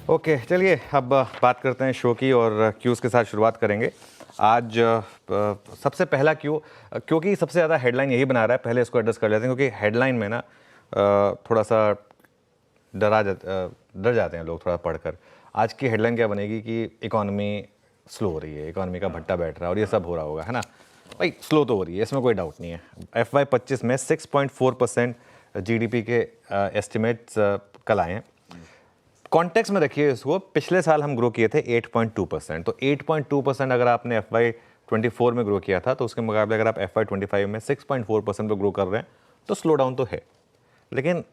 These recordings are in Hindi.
ओके, चलिए अब बात करते हैं शो की और क्यूज़ के साथ शुरुआत करेंगे। आज सबसे पहला क्यू, क्योंकि सबसे ज़्यादा हेडलाइन यही बना रहा है, पहले इसको एड्रेस कर लेते हैं, क्योंकि हेडलाइन में ना थोड़ा सा डर जाते हैं लोग थोड़ा पढ़कर। आज की हेडलाइन क्या बनेगी कि इकॉनमी स्लो हो रही है, इकॉनमी का भट्टा बैठ रहा है और ये सब हो रहा होगा, है ना भाई। स्लो तो हो रही है, इसमें कोई डाउट नहीं है। FY25 में 6.4% GDP के एस्टिमेट्स कल आए हैं। कॉन्टेक्स्ट में रखिए इसको, पिछले साल हम ग्रो किए थे 8.2%। तो 8.2% अगर आपने FY24 में ग्रो किया था, तो उसके मुकाबले अगर आप FY25 में 6.4% पर ग्रो कर रहे हैं तो स्लो डाउन तो है। लेकिन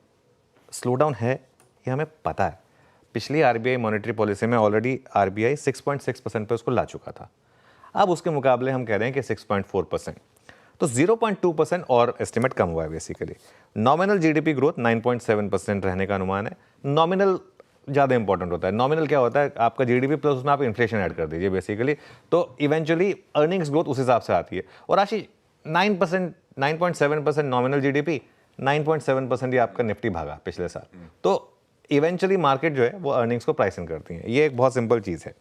स्लो डाउन है ये हमें पता है। पिछली RBI मॉनेटरी पॉलिसी में ऑलरेडी RBI 6.6% पे उसको ला चुका था। अब उसके मुकाबले हम कह रहे हैं कि 6.4%, तो 0.2% और एस्टिमेट कम हुआ है बेसिकली। नॉमिनल GDP ग्रोथ 9.7% रहने का अनुमान है। नॉमिनल ज़्यादा इंपॉर्टेंट होता है। नॉमिनल क्या होता है, आपका GDP प्लस उसमें आप इन्फ्लेशन ऐड कर दीजिए बेसिकली, तो इवेंचुअली अर्निंग्स ग्रोथ उस हिसाब से आती है। और आशीष 9%, 9.7% नॉमिनल GDP, 9.7% ये आपका निफ्टी भागा पिछले साल। तो इवेंचुअली मार्केट जो है वो अर्निंग्स को प्राइस इन करती है। ये एक बहुत सिंपल चीज़ है।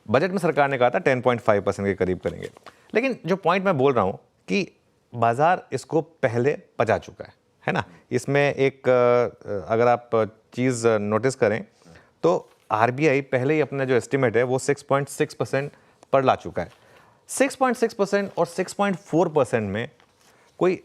बजट में सरकार ने कहा था 10.5% के करीब करेंगे, लेकिन जो पॉइंट मैं बोल रहा हूँ कि बाजार इसको पहले पचा चुका है ना। इसमें एक अगर आप चीज़ नोटिस करें तो RBI पहले ही अपना जो एस्टिमेट है वो 6.6% पर ला चुका है। 6.6% और 6.4% में कोई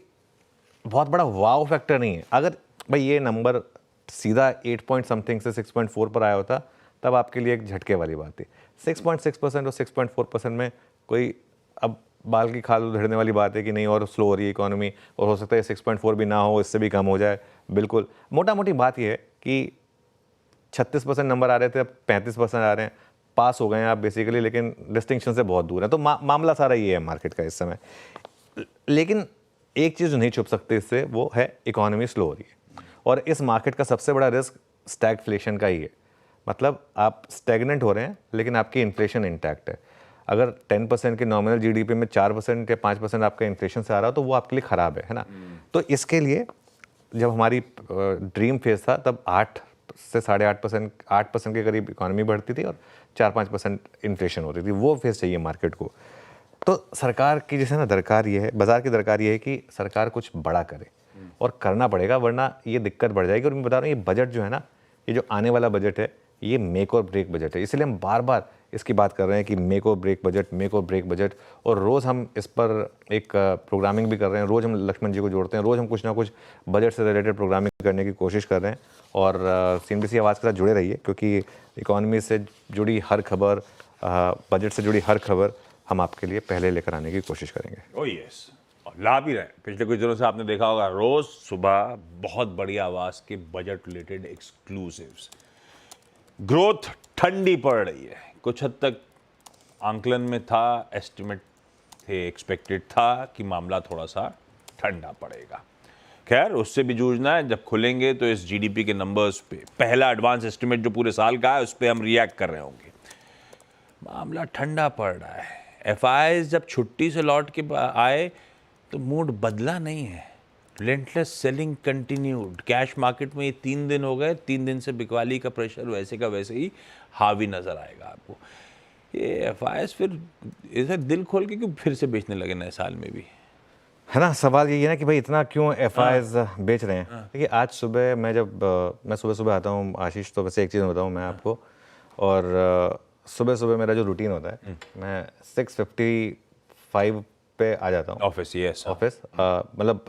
बहुत बड़ा वाव फैक्टर नहीं है। अगर भाई ये नंबर सीधा 8 पॉइंट समथिंग से 6.4 पर आया होता तब आपके लिए एक झटके वाली बात थी। 6.6% और 6.4% में कोई अब बाल की खाल उधेड़ने वाली बात है कि नहीं और स्लो हो रही है इकोनॉमी, और हो सकता है 6.4 भी ना हो, इससे भी कम हो जाए। बिल्कुल मोटा मोटी बात यह है कि 36% नंबर आ रहे थे, अब 35% आ रहे हैं। पास हो गए हैं आप बेसिकली, लेकिन डिस्टिंक्शन से बहुत दूर है। तो मामला सारा ये है मार्केट का इस समय। लेकिन एक चीज़ जो नहीं छुप सकती इससे, वो है इकोनॉमी स्लो हो रही है। और इस मार्केट का सबसे बड़ा रिस्क स्टैगफ्लेशन का ही है। मतलब आप स्टैग्नेंट हो रहे हैं लेकिन आपकी इन्फ्लेशन इंटैक्ट है। अगर 10% के नॉमिनल GDP में 4% या 5% आपका इन्फ्लेशन से आ रहा हो तो वो आपके लिए ख़राब है ना। तो इसके लिए जब हमारी ड्रीम फेज था तब 8 से 8.5%, 8% के करीब इकोनॉमी बढ़ती थी और 4-5% इन्फ्लेशन होती थी। वो फेज चाहिए मार्केट को। तो सरकार की जैसे ना दरकार ये है, बाजार की दरकार ये है कि सरकार कुछ बड़ा करे, और करना पड़ेगा वरना ये दिक्कत बढ़ जाएगी। और मैं बता रहा हूँ ये बजट जो है ना, ये जो आने वाला बजट है ये मेक और ब्रेक बजट है। इसलिए हम बार बार इसकी बात कर रहे हैं कि मेक और ब्रेक बजट, मेक और ब्रेक बजट। और रोज़ हम इस पर एक प्रोग्रामिंग भी कर रहे हैं। रोज़ हम लक्ष्मण जी को जोड़ते हैं, रोज़ हम कुछ ना कुछ बजट से रिलेटेड प्रोग्रामिंग करने की कोशिश कर रहे हैं। और CNBC आवाज़ के साथ जुड़े रहिए, क्योंकि इकॉनमी से जुड़ी हर खबर, बजट से जुड़ी हर खबर हम आपके लिए पहले लेकर आने की कोशिश करेंगे। ओह यस, और ला भी रहे। पिछले कुछ दिनों से आपने देखा होगा रोज सुबह बहुत बड़ी आवाज के बजट रिलेटेड एक्सक्लूसिव्स। ग्रोथ ठंडी पड़ रही है, कुछ हद तक आंकलन में था, एस्टिमेट थे, एक्सपेक्टेड था कि मामला थोड़ा सा ठंडा पड़ेगा। खैर उससे भी जूझना है। जब खुलेंगे तो इस GDP के नंबर्स पे पहला एडवांस एस्टिमेट जो पूरे साल का है उस पर हम रिएक्ट कर रहे होंगे। मामला ठंडा पड़ रहा है। FIs जब छुट्टी से लौट के आए तो मूड बदला नहीं है। Relentless selling continued. Cash market में ये 3 दिन हो गए, 3 दिन से बिकवाली का प्रेशर वैसे का वैसे ही हावी नजर आएगा आपको। ये FIs फिर इधर दिल खोल के क्यों फिर से बेचने लगे नए साल में भी, है ना। सवाल यही है ना कि भाई इतना क्यों FIs बेच रहे हैं। देखिए आज सुबह मैं सुबह सुबह आता हूँ आशीष, तो वैसे एक चीज़ बताऊँ मैं आपको, और सुबह सुबह मेरा जो रूटीन होता है, मैं 6:55 पे आ जाता हूँ ऑफिस। यस, ऑफिस, मतलब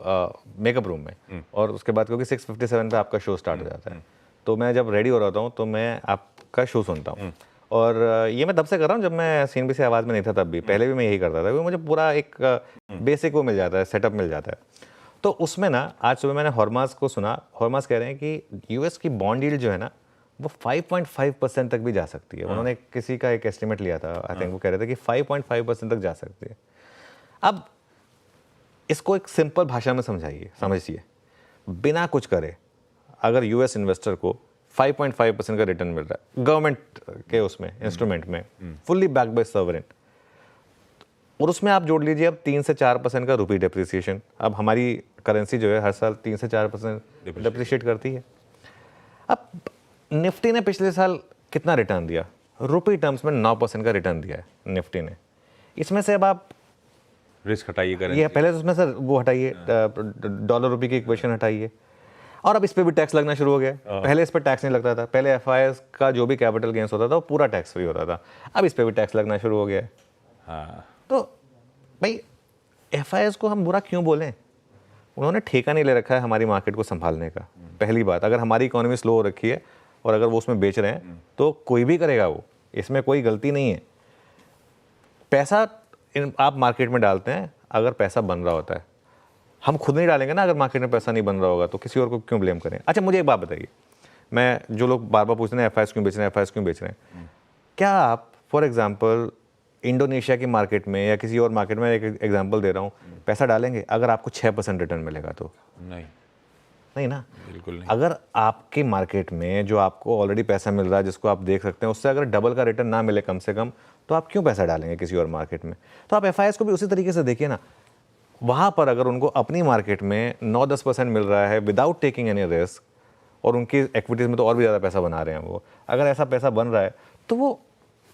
मेकअप रूम में। और उसके बाद क्योंकि 6:57 पे आपका शो स्टार्ट हो जाता है, तो मैं जब रेडी हो रहा हूँ तो मैं आपका शो सुनता हूँ। और ये मैं तब से कर रहा हूँ जब मैं CNBC आवाज़ में नहीं था तब भी, पहले भी मैं यही करता था, क्योंकि मुझे पूरा एक बेसिक वो मिल जाता है, सेटअप मिल जाता है। तो उसमें ना आज सुबह मैंने हॉर्मास को सुना। हॉर्मास कह रहे हैं कि US की बॉन्ड यील्ड जो है ना वो 5.5% तक भी जा सकती है। उन्होंने किसी का एक एस्टिमेट लिया था, आई थिंक वो कह रहे थे कि 5.5% तक जा सकती है। अब इसको एक सिंपल भाषा में समझिए, बिना कुछ करे अगर US इन्वेस्टर को 5.5% का रिटर्न मिल रहा है गवर्नमेंट के उसमें इंस्ट्रूमेंट में, फुल्ली बैक्ड बाय सॉवरेन, और उसमें आप जोड़ लीजिए अब 3 से 4% का रुपी डेप्रिसिएशन। अब हमारी करेंसी जो है हर साल 3 से 4% डेप्रिशिएट करती है। अब निफ्टी ने पिछले साल कितना रिटर्न दिया, रुपी टर्म्स में 9% का रिटर्न दिया है निफ्टी ने। इसमें से अब आप रिस्क हटाइए करें। ये पहले तो उसमें सर वो हटाइए, डॉलर रुपी की इक्वेशन हटाइए, और अब इस पे भी टैक्स लगना शुरू हो गया है। पहले इस पे टैक्स नहीं लगता था, पहले एफआईएस का जो भी कैपिटल गेन्स होता था वो पूरा टैक्स फ्री होता था, अब इस पे भी टैक्स लगना शुरू हो गया है। हाँ, तो भाई एफआईएस को हम बुरा क्यों बोलें, उन्होंने ठेका नहीं ले रखा है हमारी मार्केट को संभालने का। पहली बात, अगर हमारी इकोनॉमी स्लो हो रखी है और अगर वो उसमें बेच रहे हैं तो कोई भी करेगा, वो इसमें कोई गलती नहीं है। पैसा आप मार्केट में डालते हैं अगर पैसा बन रहा होता है, हम खुद नहीं डालेंगे ना। अगर मार्केट में पैसा नहीं बन रहा होगा तो किसी और को क्यों ब्लेम करें। अच्छा मुझे एक बात बताइए, मैं जो लोग बार बार पूछते हैं एफआईएस क्यों बेच रहे हैं, एफआईएस क्यों बेच रहे हैं, क्या आप फॉर एग्जांपल इंडोनेशिया की मार्केट में या किसी और मार्केट में, एक एग्जांपल दे रहा हूँ, पैसा डालेंगे अगर आपको 6% रिटर्न मिलेगा तो? नहीं, नहीं ना, बिल्कुल नहीं। अगर आपके मार्केट में जो आपको ऑलरेडी पैसा मिल रहा है, जिसको आप देख सकते हैं, उससे अगर डबल का रिटर्न ना मिले कम से कम, तो आप क्यों पैसा डालेंगे किसी और मार्केट में? तो आप एफआईएस को भी उसी तरीके से देखिए ना। वहाँ पर अगर उनको अपनी मार्केट में 9-10% मिल रहा है विदाउट टेकिंग एनी रिस्क, और उनकी एक्विटीज़ में तो और भी ज़्यादा पैसा बना रहे हैं वो, अगर ऐसा पैसा बन रहा है तो वो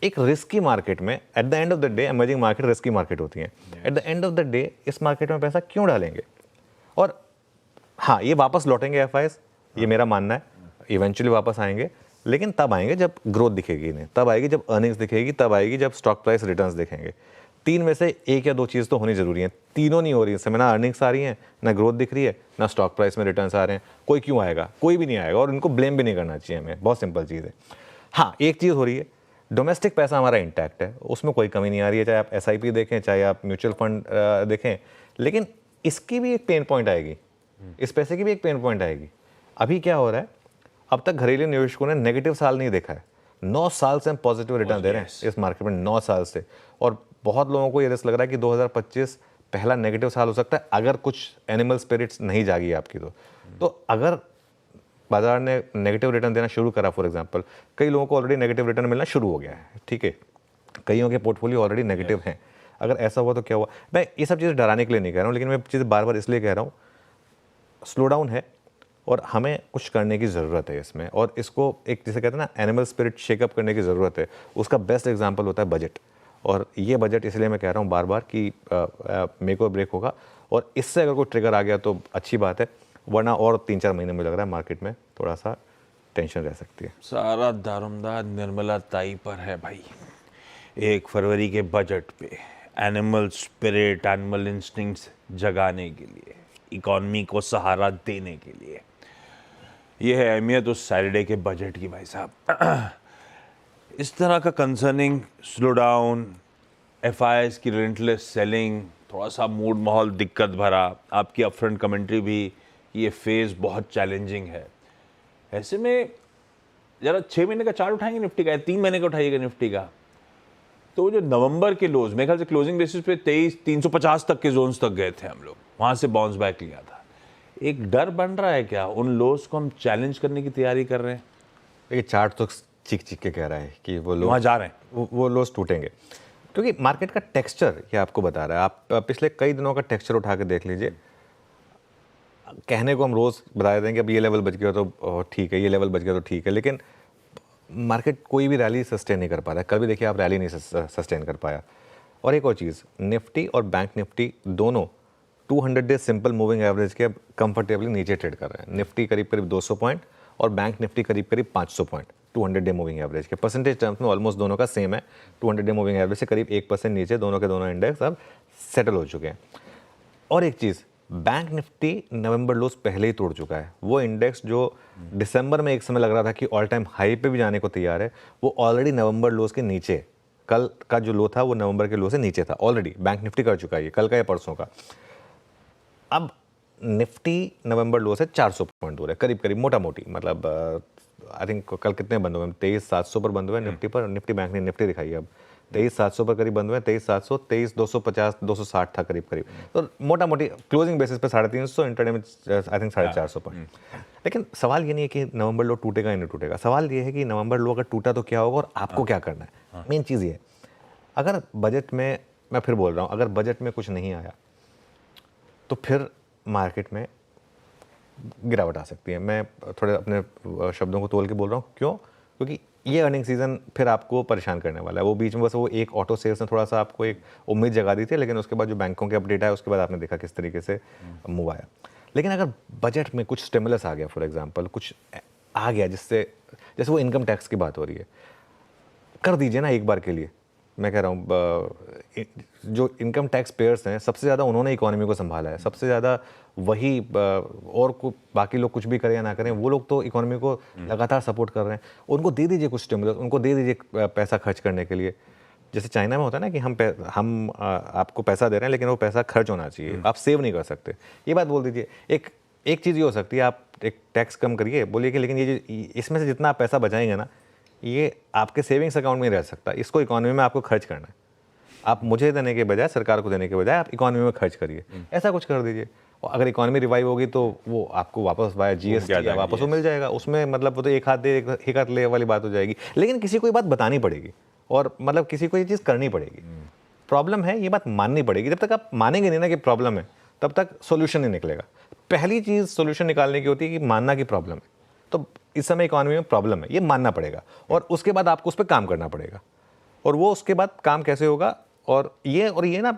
एक रिस्की मार्केट में, at the end of the day emerging market risky market होती है, at the end of the day इस मार्केट में पैसा क्यों डालेंगे? और हाँ, ये वापस लौटेंगे एफआईएस, ये मेरा मानना है, इवेंचुअली वापस आएंगे, लेकिन तब आएंगे जब ग्रोथ दिखेगी इन्हें, तब आएगी जब अर्निंग्स दिखेगी, तब आएगी जब स्टॉक प्राइस रिटर्न्स दिखेंगे। तीन में से एक या दो चीज़ तो होनी जरूरी है, तीनों नहीं हो रही है। इसमें ना अर्निंग्स आ रही हैं, ना ग्रोथ दिख रही है, ना स्टॉक प्राइस में रिटर्न्स आ रहे हैं। कोई क्यों आएगा? कोई भी नहीं आएगा, और इनको ब्लेम भी नहीं करना चाहिए हमें, बहुत सिंपल चीज़ है। हाँ, एक चीज़ हो रही है, डोमेस्टिक पैसा हमारा इंटैक्ट है, उसमें कोई कमी नहीं आ रही है, चाहे आप एसआईपी देखें, चाहे आप म्यूचुअल फंड देखें, लेकिन इसकी भी एक पेन पॉइंट आएगी, इस पैसे की भी एक पेन पॉइंट आएगी। अभी क्या हो रहा है, अब तक घरेलू निवेशकों ने नेगेटिव साल नहीं देखा है, 9 साल से हम पॉजिटिव रिटर्न दे रहे हैं इस मार्केट में, 9 साल से। और बहुत लोगों को ये रिस्क लग रहा है कि 2025 पहला नेगेटिव साल हो सकता है अगर कुछ एनिमल स्पिरिट्स नहीं जागी आपकी तो अगर बाजार ने नेगेटिव रिटर्न देना शुरू करा, फॉर एग्जांपल कई लोगों को ऑलरेडी नेगेटिव रिटर्न मिलना शुरू हो गया है, ठीक है, कईयों के पोर्टफोलियो ऑलरेडी नेगेटिव हैं। अगर ऐसा हुआ तो क्या हुआ? मैं ये सब चीज़ें डराने के लिए नहीं कह रहा हूँ, लेकिन मैं चीज़ें बार बार इसलिए कह रहा हूँ, स्लो डाउन है और हमें कुछ करने की ज़रूरत है इसमें, और इसको एक जिसे कहते हैं ना एनिमल स्पिरिट शेकअप करने की ज़रूरत है। उसका बेस्ट एग्जांपल होता है बजट, और ये बजट इसलिए मैं कह रहा हूँ बार बार कि मेक और ब्रेक होगा, और इससे अगर कोई ट्रिगर आ गया तो अच्छी बात है, वरना और 3-4 महीने में लग रहा है मार्केट में थोड़ा सा टेंशन रह सकती है। सारा दारोमदार निर्मला ताई पर है भाई। 1 फरवरी के बजट पे एनिमल स्पिरिट, एनिमल इंस्टिंक्ट्स जगाने के लिए, इकॉनमी को सहारा देने के लिए, ये है अहमियत उस सैटरडे के बजट की भाई साहब। इस तरह का कंसर्निंग स्लो डाउन, एफआईएस की रिलेंटलेस सेलिंग, थोड़ा सा मूड माहौल दिक्कत भरा, आपकी अपफ्रंट कमेंट्री भी, ये फेज़ बहुत चैलेंजिंग है। ऐसे में ज़रा 6 महीने का चार्ट उठाएंगे निफ्टी का, 3 महीने का उठाइएगा निफ्टी का, तो जो नवंबर के लोज, मेरे ख्याल से क्लोजिंग बेसिस पे 23,350 तक के जोन्स तक गए थे हम लोग, वहाँ से बाउंस बैक लिया था। एक डर बन रहा है क्या उन लोज को हम चैलेंज करने की तैयारी कर रहे हैं? ये चार्ट तो चीख चीख के कह रहा है कि वो वहाँ जा रहे हैं, वो लोस टूटेंगे, क्योंकि मार्केट का टेक्सचर ये आपको बता रहा है। आप पिछले कई दिनों का टेक्सचर उठा के देख लीजिए। कहने को हम रोज़ बता देते हैं कि अब ये लेवल बच गया तो ठीक है, ये लेवल बच गया तो ठीक है, लेकिन मार्केट कोई भी रैली सस्टेन नहीं कर पा रहा है। कल भी देखिए आप रैली नहीं सस्टेन कर पाया। और एक और चीज़, निफ्टी और बैंक निफ्टी दोनों 200 डे सिंपल मूविंग एवरेज के कंफर्टेबली नीचे ट्रेड कर रहे हैं। निफ्टी करीब करीब 200 पॉइंट और बैंक निफ्टी करीब करीब 500 पॉइंट 200 डे मूविंग एवरेज के। परसेंटेज टर्म्स में ऑलमोस्ट दोनों का सेम है, 200 डे मूविंग एवरेज से करीब 1% नीचे दोनों के दोनों इंडेक्स अब सेटल हो चुके हैं। और एक चीज़, बैंक निफ्टी नवंबर लोज पहले ही तोड़ चुका है। वो इंडेक्स जो दिसंबर में एक समय लग रहा था कि ऑल टाइम हाई पे भी जाने को तैयार है, वो ऑलरेडी नवंबर लोज के नीचे, कल का जो लो था वो नवंबर के लो से नीचे था, ऑलरेडी बैंक निफ्टी कर चुका है, कल का या परसों का। अब निफ्टी नवंबर लो से 400 पॉइंट दूर है, करीब करीब मोटा मोटी, मतलब आई थिंक कल कितने बंद हुए, 23,700 पर बंद हुए निफ्टी पर, निफ्टी बैंक ने निफ्टी दिखाई है अब 23,700 पर करीब बंद हुए, 23,700, 23,250, 260 था करीब करीब। तो मोटा मोटी क्लोजिंग बेसिस पे 350, इंटरडे में आई थिंक 450 पॉइंट। लेकिन सवाल ये नहीं है कि नवंबर लो टूटेगा या नहीं टूटेगा, सवाल ये है कि नवंबर लो अगर टूटा तो क्या होगा और आपको क्या करना है। मेन चीज़ ये है, अगर बजट में, मैं फिर बोल रहा हूँ, अगर बजट में कुछ नहीं आया तो फिर मार्केट में गिरावट आ सकती है। मैं थोड़े अपने शब्दों को तोल के बोल रहा हूँ, क्यों? क्योंकि ये अर्निंग सीजन फिर आपको परेशान करने वाला है। वो बीच में बस वो एक ऑटो सेल्स ने थोड़ा सा आपको एक उम्मीद जगा दी थी, लेकिन उसके बाद जो बैंकों के अपडेट आया उसके बाद आपने देखा किस तरीके से मूव आया। लेकिन अगर बजट में कुछ स्टिमुलस आ गया, फॉर एग्जांपल कुछ आ गया जिससे, जैसे वो इनकम टैक्स की बात हो रही है, कर दीजिए ना एक बार के लिए। मैं कह रहा हूँ जो इनकम टैक्स पेयर्स हैं सबसे ज़्यादा उन्होंने इकोनॉमी को संभाला है, सबसे ज़्यादा वही, और बाकी लोग कुछ भी करें या ना करें, वो लोग तो इकोनॉमी को लगातार सपोर्ट कर रहे हैं। उनको दे दीजिए कुछ स्टिमुलस, उनको दे दीजिए पैसा खर्च करने के लिए। जैसे चाइना में होता है ना कि हम आपको पैसा दे रहे हैं लेकिन वो पैसा खर्च होना चाहिए, आप सेव नहीं कर सकते, ये बात बोल दीजिए। एक चीज़ ये हो सकती है, आप एक टैक्स कम करिए, बोलिए कि लेकिन ये इसमें से जितना आप पैसा बचाएंगे ना, ये आपके सेविंग्स अकाउंट में रह सकता है, इसको इकोनॉमी में आपको खर्च करना है। आप मुझे देने के बजाय, सरकार को देने के बजाय, आप इकोनॉमी में खर्च करिए, ऐसा कुछ कर दीजिए। और अगर इकोनॉमी रिवाइव होगी तो वो आपको वापस वाया जीएसटी वापस वो मिल जाएगा। उसमें मतलब वो तो एक हाथ दे एक हाथ ले वाली बात हो जाएगी। लेकिन किसी को ये बात बतानी पड़ेगी और मतलब किसी को ये चीज़ करनी पड़ेगी। प्रॉब्लम है, ये बात माननी पड़ेगी। जब तक आप मानेंगे नहीं ना कि प्रॉब्लम है, तब तक सोल्यूशन नहीं निकलेगा। पहली चीज़ सोल्यूशन निकालने की होती है कि मानना कि प्रॉब्लम है। तो इस समय इकोनॉमी में प्रॉब्लम है, ये मानना पड़ेगा और उसके बाद आपको उस पर काम करना पड़ेगा। और वो उसके बाद काम कैसे होगा, और ये ना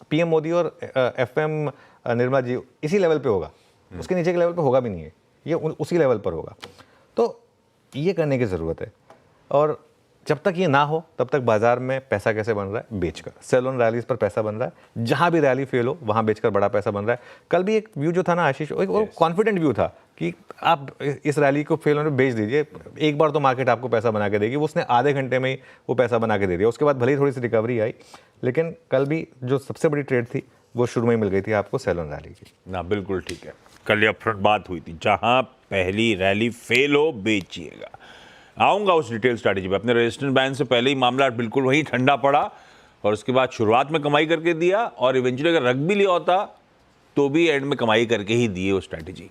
पीएम मोदी और एफएम निर्मला जी इसी लेवल पे होगा, उसके नीचे के लेवल पे होगा भी नहीं है, ये उसी लेवल पर होगा। तो ये करने की ज़रूरत है। और जब तक ये ना हो तब तक बाजार में पैसा कैसे बन रहा है, बेचकर। सेल ऑन रैलीज पर पैसा बन रहा है, जहां भी रैली फेल हो वहां बेचकर बड़ा पैसा बन रहा है। कल भी एक व्यू जो था ना आशीष, एक कॉन्फिडेंट व्यू था कि आप इस रैली को फेल होने बेच दीजिए, एक बार तो मार्केट आपको पैसा बना के देगी। उसने आधे घंटे में ही वो पैसा बना के दे दिया। उसके बाद भले ही थोड़ी सी रिकवरी आई, लेकिन कल भी जो सबसे बड़ी ट्रेड थी वो शुरू में ही मिल गई थी आपको सेल ऑन रैली की ना। बिल्कुल ठीक है, कल ये अपफ्रंट बात हुई थी, जहां पहली रैली फेल हो बेचिएगा। आऊँगा उस रिटेल स्ट्रैटेजी पे। अपने रेजिस्टेंस बैंड से पहले ही मामला बिल्कुल वहीं ठंडा पड़ा और उसके बाद शुरुआत में कमाई करके दिया और इवेंचुअली अगर रख भी लिया होता तो भी एंड में कमाई करके ही दिए वो स्ट्रैटेजी।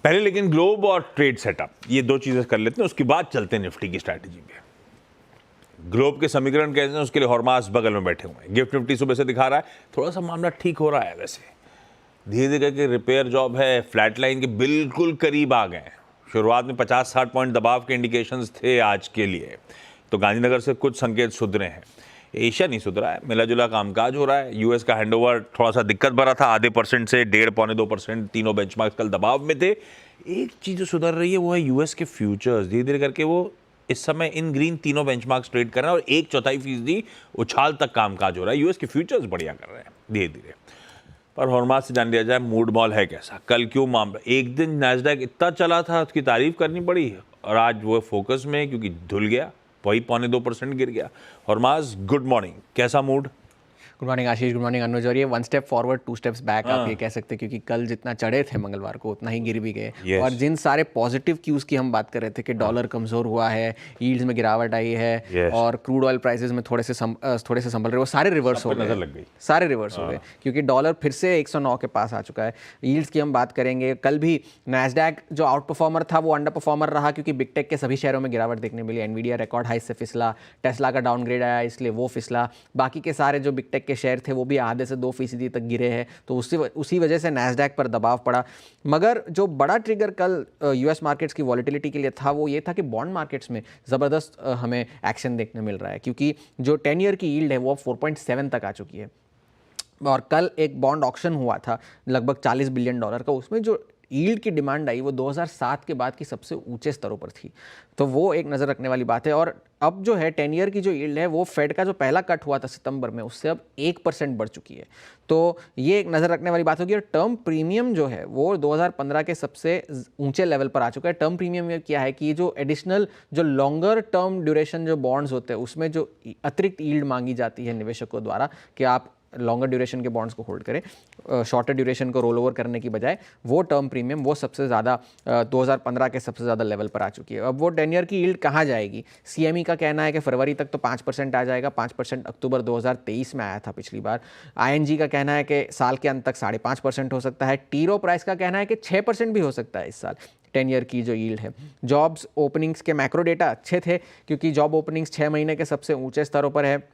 पहले लेकिन ग्लोब और ट्रेड सेटअप, ये दो चीज़ें कर लेते हैं, उसके बाद चलते हैं निफ्टी की स्ट्रैटेजी पे। ग्लोब के समीकरण कैसे हैं, उसके लिए हॉर्मास बगल में बैठे हुए हैं। गिफ्ट निफ्टी सुबह से दिखा रहा है थोड़ा सा मामला ठीक हो रहा है, वैसे धीरे धीरे करके रिपेयर जॉब है, फ्लैट लाइन के बिल्कुल करीब आ गए हैं। शुरुआत में 50-60 पॉइंट दबाव के इंडिकेशंस थे आज के लिए, तो गांधीनगर से कुछ संकेत सुधरे हैं। एशिया नहीं सुधरा है, मिला जुला कामकाज हो रहा है। यूएस का हैंडओवर थोड़ा सा दिक्कत भरा था, आधे % से 1.5-2%, तीनों बेंचमार्क्स कल दबाव में थे। एक चीज़ जो सुधर रही है वो है यूएस के फ्यूचर्स। धीरे धीरे करके वो इस समय इन ग्रीन तीनों बेंचमार्क्स ट्रेड कर रहे हैं और 1/4% उछाल तक कामकाज हो रहा है। यूएस के फ्यूचर्स बढ़िया कर रहे हैं धीरे धीरे। पर हॉर्मास से जान लिया जाए मूड मॉल है कैसा, कल क्यों मामला। एक दिन नैस्डैक इतना चला था, उसकी तारीफ करनी पड़ी, और आज वो फोकस में है क्योंकि धुल गया, वही 0.25% गिर गया। हॉर्मास, गुड मॉर्निंग, कैसा मूड? गुड मॉर्निंग आशीष, गुड मॉर्निंग अनुज। और ये 1 स्टेप फॉरवर्ड 2 स्टेप्स बैक आप ये कह सकते हैं, क्योंकि कल जितना चढ़े थे मंगलवार को उतना ही गिर भी गए। Yes. और जिन सारे पॉजिटिव क्यूज की हम बात कर रहे थे कि डॉलर कमजोर हुआ है, यील्ड्स में गिरावट आई है, Yes. और क्रूड ऑयल प्राइसेस में थोड़े से संभल रहे, वो सारे रिवर्स हो गए, नजर लग गई, सारे रिवर्स हो गए, क्योंकि डॉलर फिर से 109 के पास आ चुका है। यील्ड्स की हम बात करेंगे, कल भी नैस्डैक जो आउट परफॉर्मर था वो अंडर परफॉर्मर रहा, क्योंकि बिग टेक के सभी शेयरों में गिरावट देखने मिली। एनवीडिया रिकॉर्ड हाई से फिसला, टेस्ला का डाउनग्रेड आया इसलिए वो फिसला, बाकी के सारे जो बिग टेक के शेयर थे वो भी आधे से 2% तक गिरे हैं। तो उसी वजह से नैस्डैक पर दबाव पड़ा। मगर जो बड़ा ट्रिगर कल यूएस मार्केट्स की वॉलेटिलिटी के लिए था वो ये था कि बॉन्ड मार्केट्स में ज़बरदस्त हमें एक्शन देखने मिल रहा है, क्योंकि जो 10 ईयर की यील्ड है वो 4.7 तक आ चुकी है। और कल एक बॉन्ड ऑक्शन हुआ था लगभग $40 बिलियन का, उसमें जो यील्ड की डिमांड आई वो 2007 के बाद की सबसे ऊंचे स्तरों पर थी। तो वो एक नज़र रखने वाली बात है। और अब जो है 10 ईयर की जो यील्ड है वो फेड का जो पहला कट हुआ था सितंबर में, उससे अब 1% बढ़ चुकी है। तो ये एक नज़र रखने वाली बात होगी। और टर्म प्रीमियम जो है वो 2015 के सबसे ऊंचे लेवल पर आ चुका है। टर्म प्रीमियम में क्या है कि ये जो एडिशनल जो लॉन्गर टर्म ड्यूरेशन जो बॉन्ड्स होते हैं उसमें जो अतिरिक्त यील्ड मांगी जाती है निवेशकों द्वारा कि आप लॉन्गर ड्यूरेशन के बॉन्ड्स को होल्ड करें, शॉर्टर ड्यूरेशन को रोल ओवर करने की बजाय, वो टर्म प्रीमियम वो सबसे ज़्यादा 2015 के सबसे ज़्यादा लेवल पर आ चुकी है। अब वो 10 ईयर की यील्ड कहाँ जाएगी? सीएमई का कहना है कि फरवरी तक तो 5% आ जाएगा, 5% अक्टूबर 2023 में आया था पिछली बार। आईएनजी का कहना है कि साल के अंत तक 5.5% हो सकता है। टी रो प्राइस का कहना है कि 6% भी हो सकता है इस साल 10 ईयर की जो यील्ड है। जॉब्स ओपनिंग्स के मैक्रो डेटा अच्छे थे, क्योंकि जॉब ओपनिंग्स 6 महीने के सबसे ऊंचे स्तरों पर है।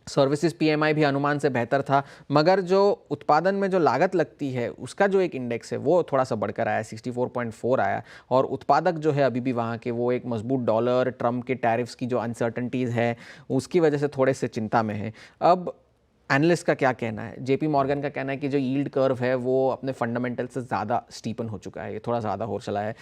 सर्विसेज पीएमआई भी अनुमान से बेहतर था, मगर जो उत्पादन में जो लागत लगती है उसका जो एक इंडेक्स है वो थोड़ा सा बढ़कर आया, 64.4 आया। और उत्पादक जो है अभी भी वहाँ के, वो एक मजबूत डॉलर, ट्रम्प के टैरिफ्स की जो अनसर्टनिटीज़ है उसकी वजह से थोड़े से चिंता में है। अब एनालिस्ट का क्या कहना है? जेपी मॉर्गन का कहना है कि जो यील्ड कर्व है वो अपने फंडामेंटल से ज़्यादा स्टीपन हो चुका है, ये थोड़ा ज़्यादा हो चला है।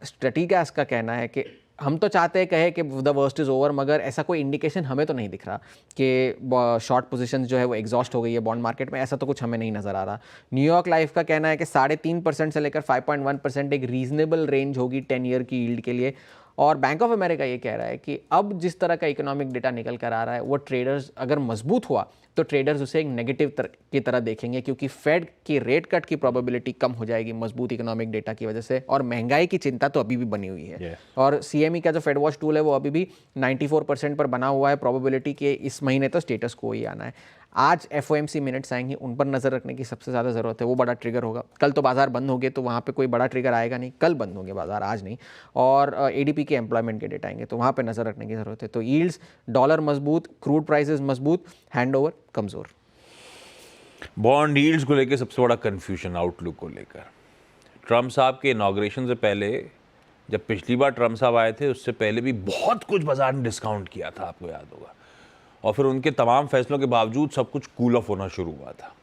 स्ट्रेटिगैस का कहना है कि हम तो चाहते हैं कहे कि द वर्स्ट इज़ ओवर, मगर ऐसा कोई इंडिकेशन हमें तो नहीं दिख रहा कि शॉर्ट पोजीशन जो है वो एग्जॉस्ट हो गई है बॉन्ड मार्केट में, ऐसा तो कुछ हमें नहीं नज़र आ रहा। न्यूयॉर्क लाइफ का कहना है कि 3.5% से लेकर 5.1% एक रीजनेबल रेंज होगी 10 ईयर की यील्ड के लिए। और बैंक ऑफ अमेरिका ये कह रहा है कि अब जिस तरह का इकोनॉमिक डेटा निकल कर आ रहा है वो ट्रेडर्स अगर मजबूत हुआ तो ट्रेडर्स उसे एक नेगेटिव की तरह देखेंगे, क्योंकि फेड की रेट कट की प्रोबेबिलिटी कम हो जाएगी मजबूत इकोनॉमिक डेटा की वजह से। और महंगाई की चिंता तो अभी भी बनी हुई है। और सीएमई का जो फेड वॉच टूल है वो अभी भी 94% पर बना हुआ है प्रोबेबिलिटी के इस महीने तो स्टेटस को ही आना है। आज एफओएमसी मिनट्स आएंगे, उन पर नज़र रखने की सबसे ज़्यादा ज़रूरत है, वो बड़ा ट्रिगर होगा। कल तो बाजार बंद हो गए तो वहाँ पे कोई बड़ा ट्रिगर आएगा नहीं, कल बंद होंगे बाजार, आज नहीं। और एडीपी के एम्प्लॉयमेंट के डेटा आएंगे तो वहाँ पे नज़र रखने की ज़रूरत है। तो यील्ड्स, डॉलर मजबूत, क्रूड प्राइसेस मजबूत, हैंडओवर कमज़ोर। बॉन्ड यील्ड्स को लेकर सबसे बड़ा कंफ्यूजन आउटलुक को लेकर। ट्रम्प साहब के इनॉग्रेशन से पहले, जब पिछली बार ट्रम्प साहब आए थे उससे पहले भी बहुत कुछ बाजार ने डिस्काउंट किया था, आपको याद होगा। और फिर उनके तमाम फैसलों के बावजूद सब कुछ कूल ऑफ होना शुरू हुआ था।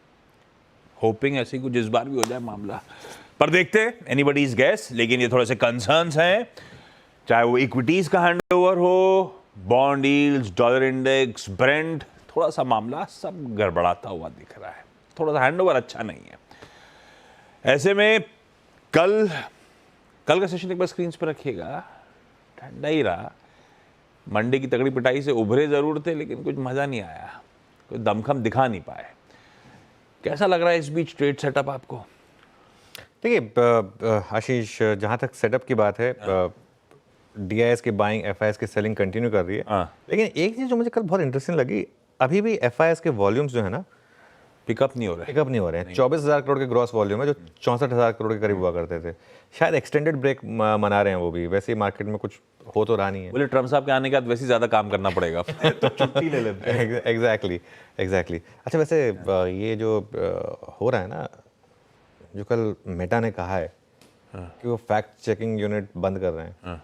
होपिंग ऐसी कुछ इस बार भी हो जाए मामला, पर देखते हैं, एनीबडीज गैस। लेकिन ये थोड़े से कंसर्न्स हैं, चाहे वो इक्विटीज का हैंडओवर हो, bond yields, dollar index, Brent, थोड़ा सा मामला सब गड़बड़ाता हुआ दिख रहा है, थोड़ा सा हैंडओवर अच्छा नहीं है। ऐसे में कल का सेशन एक बार स्क्रीन पर रखिएगा, ठंडा ही रहा। मंडे की तगड़ी पिटाई से उभरे जरूर थे लेकिन कुछ मजा नहीं आया, कोई दमखम दिखा नहीं पाए। कैसा लग रहा है इस बीच ट्रेड सेटअप आपको? देखिए आशीष, जहाँ तक सेटअप की बात है, डीआईएस की बाइंग, एफआईएस की सेलिंग कंटिन्यू कर रही है। लेकिन एक चीज़ जो मुझे कल बहुत इंटरेस्टिंग लगी, अभी भी एफआईएस के वॉल्यूम्स जो है ना पिकअप नहीं हो रहे हैं। 24,000 करोड़ के ग्रॉस वॉल्यूम है जो 64,000 करोड़ के करीब हुआ करते थे। शायद एक्सटेंडेड ब्रेक मना रहे हैं वो भी, वैसे ही मार्केट में कुछ हो तो रहा नहीं है। बोले ट्रम्प साहब के आने के बाद वैसे ही ज़्यादा काम करना पड़ेगा तो छुट्टी ले लेते हैं। एग्जैक्टली। अच्छा, वैसे ये जो हो रहा है ना, जो कल मेटा ने कहा है कि वो फैक्ट चेकिंग यूनिट बंद कर रहे हैं,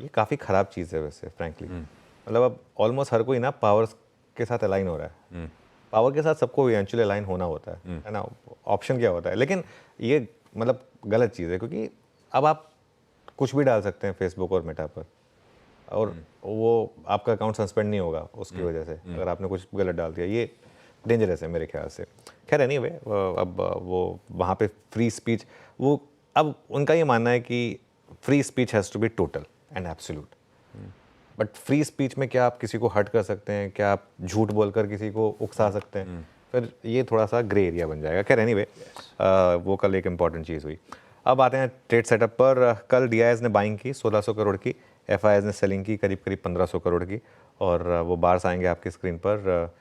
ये काफ़ी ख़राब चीज़ है वैसे फ्रैंकली। मतलब अब ऑलमोस्ट हर कोई ना पावर्स के साथ अलाइन हो रहा है। पावर के साथ सबको इवेंचुअली अलाइन होना होता है ना, ऑप्शन क्या होता है। लेकिन ये मतलब गलत चीज़ है, क्योंकि अब आप कुछ भी डाल सकते हैं फेसबुक और मेटा पर, और वो आपका अकाउंट सस्पेंड नहीं होगा उसकी वजह से अगर आपने कुछ गलत डाल दिया। ये डेंजरस है मेरे ख्याल से। खैर एनीवे, अब वो वहाँ पे फ्री स्पीच, वो अब उनका ये मानना है कि free speech has to be total and absolute. But free speech में क्या आप किसी को हर्ट कर सकते हैं, क्या आप झूठ बोलकर किसी को उकसा सकते हैं, फिर ये थोड़ा सा ग्रे एरिया बन जाएगा। खैर एनीवे, वो कल एक इम्पॉर्टेंट चीज़ हुई। अब आते हैं ट्रेड सेटअप पर। कल डीआईएस ने बाइंग की 1600 करोड़ की, एफआईएस ने सेलिंग की करीब 1500 करोड़ की, और वो बार्स आएंगे आपकी स्क्रीन पर।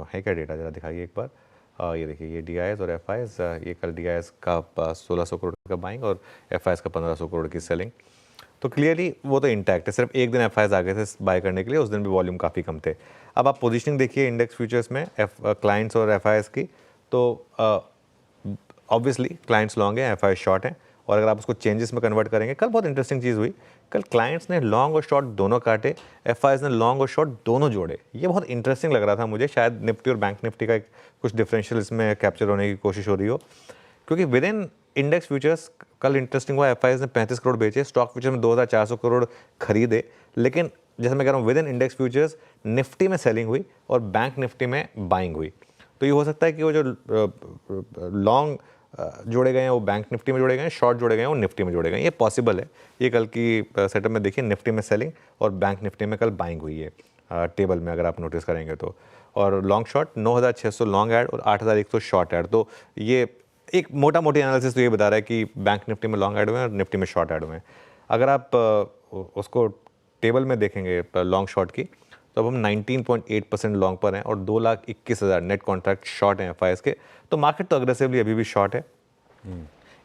है क्या डेटा, ज़रा दिखाइए एक बार। ये देखिए, ये डीआईएस और एफआईएस, ये कल डीआईएस का 1600 करोड़ का बाइंग और एफआईएस का 1500 करोड़ की सेलिंग। तो क्लियरली वो तो इंटैक्ट है। सिर्फ एक दिन एफआईएस आ गए थे बाय करने के लिए, उस दिन भी वॉल्यूम काफ़ी कम थे। अब आप पोजीशनिंग देखिए इंडेक्स फ्यूचर्स में क्लाइंट्स और एफआईएस की, तो ऑब्वियसली क्लाइंट्स लॉन्ग हैं, एफआईएस शॉर्ट हैं। और अगर आप उसको चेंजेस में कन्वर्ट करेंगे, कल बहुत इंटरेस्टिंग चीज़ हुई। कल क्लाइंट्स ने लॉन्ग और शॉर्ट दोनों काटे, एफआईएस ने लॉन्ग और शॉर्ट दोनों जोड़े। ये बहुत इंटरेस्टिंग लग रहा था मुझे। शायद निफ्टी और बैंक निफ्टी का एक कुछ डिफरेंशियल इसमें कैप्चर होने की कोशिश हो रही हो, क्योंकि विद इन इंडेक्स फ्यूचर्स कल इंटरेस्टिंग हुआ। एफआईएस ने 35 करोड़ बेचे, स्टॉक फ्यूचर में 2400 करोड़ खरीदे। लेकिन जैसे मैं कह रहा हूँ, with in index futures Nifty में सेलिंग हुई और बैंक निफ्टी में बाइंग हुई। तो ये हो सकता है कि वो जो लॉन्ग जोड़े गए हैं वो बैंक निफ्टी में जोड़े गए हैं, शॉर्ट जोड़े गए हैं वो निफ्टी में जोड़े गए हैं। ये पॉसिबल है। ये कल की सेटअप में देखिए, निफ्टी में सेलिंग और बैंक निफ्टी में कल बाइंग हुई है टेबल में, अगर आप नोटिस करेंगे तो। और लॉन्ग शॉर्ट 9600 लॉन्ग ऐड और 8100 शॉर्ट ऐड। तो ये एक मोटा मोटी एनालिसिस तो ये बता रहा है कि बैंक निफ्टी में लॉन्ग ऐड हुए हैं और निफ्टी में शॉर्ट ऐड हुए हैं। अगर आप उसको टेबल में देखेंगे लॉन्ग शॉर्ट की, तो अब हम 19.8% लॉन्ग पर हैं और 2,21,000 नेट कॉन्ट्रैक्ट शॉर्ट हैं एफआईएस के। तो मार्केट तो अग्रेसिवली अभी भी शॉर्ट है।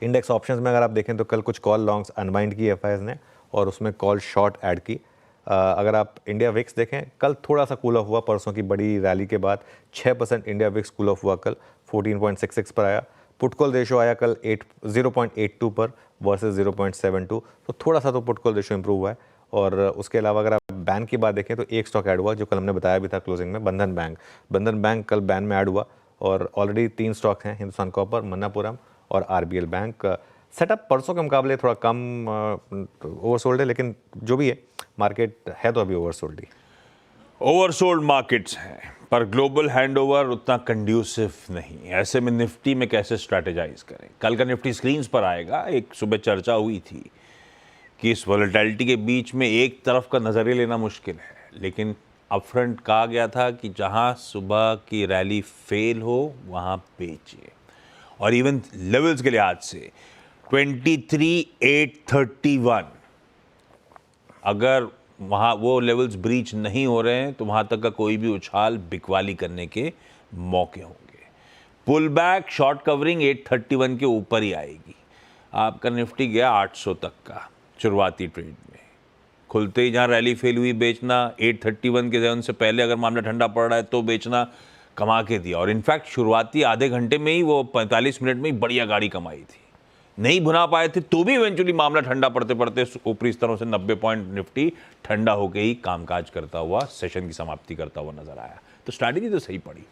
इंडेक्स ऑप्शंस में अगर आप देखें तो कल कुछ कॉल लॉन्ग्स अनवाइंड की एफआईएस ने और उसमें कॉल शॉर्ट ऐड की। अगर आप इंडिया विक्स देखें, कल थोड़ा सा कूल ऑफ हुआ परसों की बड़ी रैली के बाद। 6% इंडिया विक्स कूल ऑफ हुआ कल, 14.66 पर आया। पुट कॉल रेशो आया कल 0.82 पर वर्सेस 0.72, तो थोड़ा सा तो पुट कॉल रेशो इंप्रूव हुआ है। और उसके अलावा अगर आप बैन की बात देखें तो एक स्टॉक ऐड हुआ जो कल हमने बताया भी था क्लोजिंग में, बंधन बैंक। बंधन बैंक कल बैन में ऐड हुआ और ऑलरेडी 3 स्टॉक हैं, हिंदुस्तान कॉपर, मन्नापुरम और आरबीएल बैंक। सेटअप परसों के मुकाबले थोड़ा कम ओवरसोल्ड है, लेकिन जो भी है मार्केट है तो अभी ओवरसोल्ड ही। ओवरसोल्ड मार्केट्स हैं पर ग्लोबल हैंडओवर उतना कंड्यूसिव नहीं। ऐसे में निफ्टी में कैसे स्ट्रैटेजाइज करें? कल का निफ्टी स्क्रीन्स पर आएगा। एक सुबह चर्चा हुई थी कि इस वॉलेटिलिटी के बीच में एक तरफ का नज़रिया लेना मुश्किल है, लेकिन अपफ्रंट कहा गया था कि जहां सुबह की रैली फेल हो वहां बेचिए। और इवन लेवल्स के लिहाज से 23,831, अगर वहाँ वो लेवल्स ब्रीच नहीं हो रहे हैं तो वहाँ तक का कोई भी उछाल बिकवाली करने के मौके होंगे। पुल बैक शॉर्ट कवरिंग 831 के ऊपर ही आएगी। आपका निफ्टी गया 800 तक का शुरुआती ट्रेड में। खुलते ही जहाँ रैली फेल हुई बेचना, 831 के जोन से पहले अगर मामला ठंडा पड़ रहा है तो बेचना, कमा के दिया। और इनफैक्ट शुरुआती आधे घंटे में ही वो 45 मिनट में ही बढ़िया गाड़ी कमाई थी। नहीं भुना पाए थे तो भी इवेंचुअली मामला ठंडा पड़ते पड़ते ऊपरी स्तरों से 90 पॉइंट निफ्टी ठंडा होकर ही कामकाज करता हुआ सेशन की समाप्ति करता हुआ नजर आया। तो स्ट्रैटेजी तो सही पड़ी।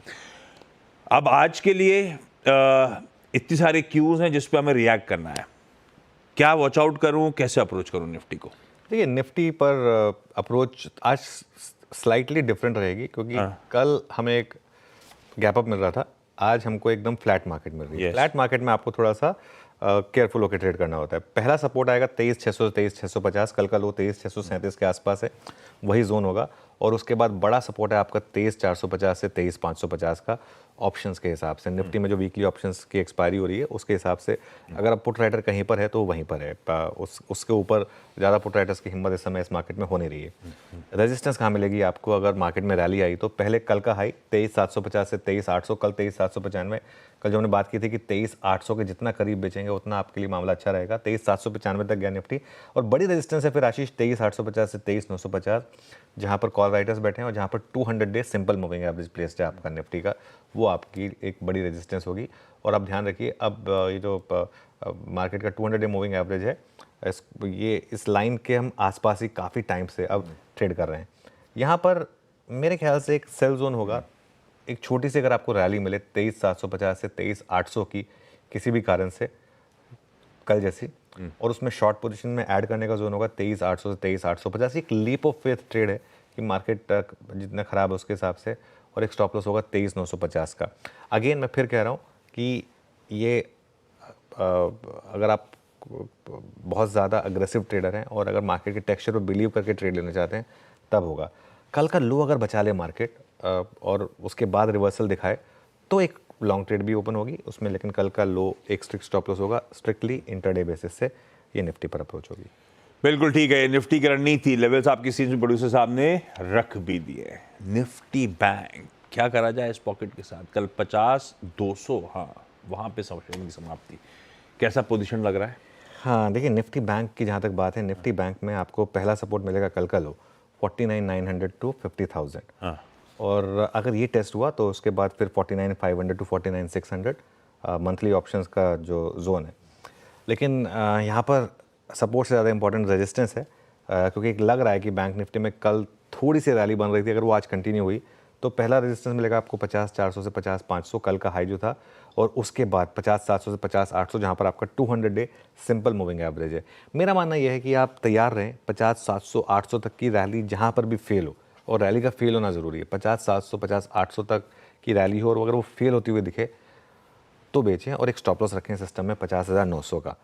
अब आज के लिए इतनी सारे क्यूज हैं जिस पे हमें रिएक्ट करना है। क्या वॉच आउट करूं, कैसे अप्रोच करूं निफ्टी को? देखिए, निफ्टी पर अप्रोच आज स्लाइटली डिफरेंट रहेगी, क्योंकि कल हमें एक गैप अप मिल रहा था, आज हमको एकदम फ्लैट मार्केट मिल रही है। फ्लैट मार्केट में आपको थोड़ा सा केयरफुल होकर ट्रेड करना होता है। पहला सपोर्ट आएगा 23,600 23,650, कल का लो 23,637 के आसपास है, वही जोन होगा। और उसके बाद बड़ा सपोर्ट है आपका 23,450 से 23,550 का, ऑप्शंस के हिसाब से। निफ्टी में जो वीकली ऑप्शंस की एक्सपायरी हो रही है उसके हिसाब से अगर आप पुट राइटर कहीं पर है तो वहीं पर है, उसके ऊपर ज़्यादा पुट राइटर्स की हिम्मत इस समय इस मार्केट में हो नहीं रही है। रेजिस्टेंस कहाँ मिलेगी आपको? अगर मार्केट में रैली आई तो पहले कल का हाई 23,750 से 23,800, कल 23,795। कल जो हमने बात की थी कि 23,800 के जितना करीब बेचेंगे उतना आपके लिए मामला अच्छा रहेगा। 23,795 तक गया निफ्टी। और बड़ी रेजिस्टेंस है फिर आशीष 23,850 से 23,950, जहाँ पर कॉल राइटर्स बैठे हैं और जहाँ पर 200 day simple moving average placed है आपका निफ्टी का, वो आपकी एक बड़ी रेजिस्टेंस होगी। और आप ध्यान रखिए, अब ये जो मार्केट का 200 डे मूविंग एवरेज है, ये इस लाइन के हम आसपास ही काफ़ी टाइम से अब ट्रेड कर रहे हैं। यहाँ पर मेरे ख्याल से एक सेल जोन होगा। एक छोटी सी अगर आपको रैली मिले 23,750 से 23,800 की किसी भी कारण से कल जैसी, और उसमें शॉर्ट पोजीशन में ऐड करने का जोन होगा 23,800 से 23,850। एक लीप ऑफ फेथ ट्रेड है कि मार्केट जितना ख़राब है उसके हिसाब से, और एक स्टॉप लॉस होगा 23,950 का। अगेन मैं फिर कह रहा हूँ कि ये अगर आप बहुत ज़्यादा अग्रेसिव ट्रेडर हैं और अगर मार्केट के टेक्सचर पर बिलीव करके ट्रेड लेना चाहते हैं तब होगा। कल का लो अगर बचा ले मार्केट और उसके बाद रिवर्सल दिखाए तो एक लॉन्ग ट्रेड भी ओपन होगी उसमें, लेकिन कल का लो एक स्ट्रिक्ट स्टॉप लॉस होगा। स्ट्रिक्टली इंटरडे बेसिस से ये निफ्टी पर अप्रोच होगी। बिल्कुल ठीक है। निफ्टी की रणनीति लेवल्स आपकी सीनियर प्रोड्यूसर साहब ने रख भी दिए। निफ्टी बैंक क्या करा जाए इस पॉकेट के साथ? कल 50-200, हाँ वहाँ पे सेशन की समाप्ति। कैसा पोजीशन लग रहा है? हाँ देखिए, निफ्टी बैंक की जहाँ तक बात है, निफ्टी बैंक में आपको पहला सपोर्ट मिलेगा कल का लो 49,900 टू 50,000। हाँ। और अगर ये टेस्ट हुआ तो उसके बाद फिर 49,500 टू 49,600 मंथली ऑप्शंस का जो जोन है। लेकिन यहाँ पर सपोर्ट से ज़्यादा इंपॉर्टेंट रेजिस्टेंस है, क्योंकि एक लग रहा है कि बैंक निफ्टी में कल थोड़ी सी रैली बन रही थी, अगर वो आज कंटिन्यू हुई तो पहला रेजिस्टेंस मिलेगा आपको 50,400 से 50,500 कल का हाई जो था, और उसके बाद 50,700 से 50,800 जहाँ पर आपका 200 डे सिंपल मूविंग एवरेज है। मेरा मानना यह है कि आप तैयार रहें 50,700 800 तक की रैली जहाँ पर भी फेल हो, और रैली का फेल होना ज़रूरी है। 50,700 50,800 तक की रैली हो और अगर वो फेल होती हुई दिखे तो बेचें, और एक स्टॉप लॉस रखें सिस्टम में 50,900 का,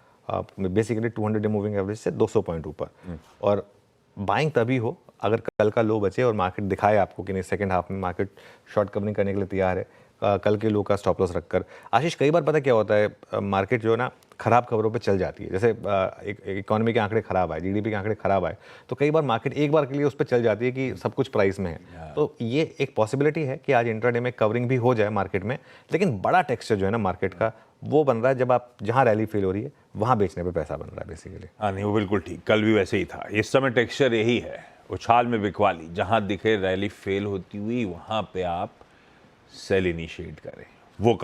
बेसिकली 200 डे मूविंग एवरेज से 200 पॉइंट ऊपर। और बाइंग तभी हो अगर कल का लो बचे और मार्केट दिखाए आपको कि नहीं सेकंड हाफ में मार्केट शॉर्ट कवरिंग करने के लिए तैयार है, कल के लो का स्टॉप लॉस रखकर। आशीष, कई बार पता क्या होता है, मार्केट जो है ना खराब खबरों पे चल जाती है। जैसे एक इकोनॉमी के आंकड़े खराब आए, जीडीपी के आंकड़े खराब आए, तो कई बार मार्केट एक बार के लिए उस पर चल जाती है कि सब कुछ प्राइस में है। तो ये एक पॉसिबिलिटी है कि आज इंट्राडे में कवरिंग भी हो जाए मार्केट में, लेकिन बड़ा टेक्सचर जो है ना मार्केट का वो बन रहा है जब आप जहाँ रैली फील हो रही है वहाँ बेचने पे पैसा बन रहा है बेसिकली। हाँ नहीं, वो बिल्कुल ठीक, कल भी वैसे ही था। इस समय टेक्सचर यही है। उछाल में बिकवाली, जहां दिखे रैली फेल होती हुई वहां पे आप सेल इनिशिएट करें, वो